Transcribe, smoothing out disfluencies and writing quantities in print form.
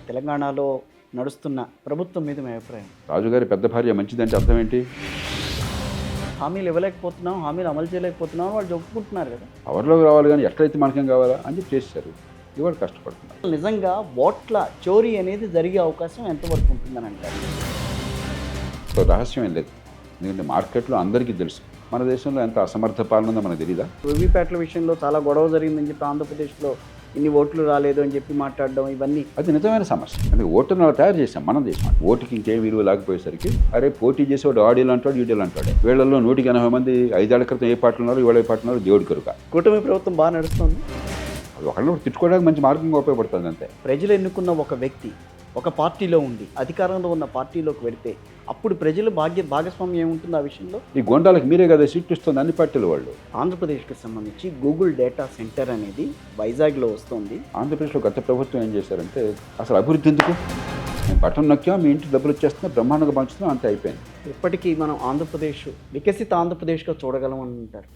తెలంగాణలో నడుస్తున్న ప్రభుత్వం మీద మీ అభిప్రాయం? రాజుగారి పెద్ద భార్య మంచిదంటే అర్థం ఏంటి? హామీలు ఇవ్వలేకపోతున్నాం, హామీలు అమలు చేయలేకపోతున్నాం వాళ్ళు చెప్పుకుంటున్నారు కదా. పవర్లోకి రావాలి కానీ ఎట్లయితే మనకేం కావాలా అని చెప్పి చేశారు. ఇవాళ కష్టపడుతున్నారు. నిజంగా ఓట్ల చోరీ అనేది జరిగే అవకాశం ఎంతవరకు ఉంటుందని అంటారు? సో రహస్యం ఏం లేదు, ఎందుకంటే మార్కెట్లో అందరికీ తెలుసు మన దేశంలో ఎంత అసమర్థ పాలన ఉందో మనకు తెలీదా? వివిప్యాట్ల విషయంలో చాలా గొడవ జరిగిందని చెప్పి ఆంధ్రప్రదేశ్లో ఇన్ని ఓట్లు రాలేదు అని చెప్పి మాట్లాడడం ఇవన్నీ అది నిజమైన సమస్య. అంటే ఓటును అలా తయారు చేసాం మన దేశం. ఓటుకి ఇంకేం విలువ లేకపోయేసరికి అరే పోటీ చేసేవాడు ఆడియోలు అంటాడు, వీడియోలు అంటాడు. వీళ్ళల్లో 180 మంది 5 ఏళ్ల క్రితం ఏ పార్టీలు ఉన్నారు, ఇవాళ ఏ పార్టీ ఉన్నారు దేవుడి కరుక. కూటమి ప్రభుత్వం బాగా నడుస్తుంది. అది ఒకళ్ళు తిట్టుకోవడానికి మంచి మార్గంగా ఉపయోగపడుతుంది అంతే. ప్రజలు ఎన్నుకున్న ఒక వ్యక్తి ఒక పార్టీలో ఉండి అధికారంలో ఉన్న పార్టీలోకి వెళితే అప్పుడు ప్రజలు భాగస్వామ్యం ఏముంటుంది ఆ విషయంలో? ఈ గోండాలకు మీరే కదా సీట్లు ఇస్తుంది అన్ని పార్టీల వాళ్ళు. ఆంధ్రప్రదేశ్కి సంబంధించి గూగుల్ డేటా సెంటర్ అనేది వైజాగ్లో వస్తుంది. ఆంధ్రప్రదేశ్లో గత ప్రభుత్వం ఏం చేశారంటే అసలు అభివృద్ధి ఎందుకు? మేము బటన్ నొక్కాం, మీ ఇంటి డబ్బులు వచ్చేస్తున్నా, బ్రహ్మాండంగా పంచుతున్నాం, అంతే అయిపోయింది. ఇప్పటికీ మనం ఆంధ్రప్రదేశ్ వికసిత ఆంధ్రప్రదేశ్గా చూడగలం అని అంటారు.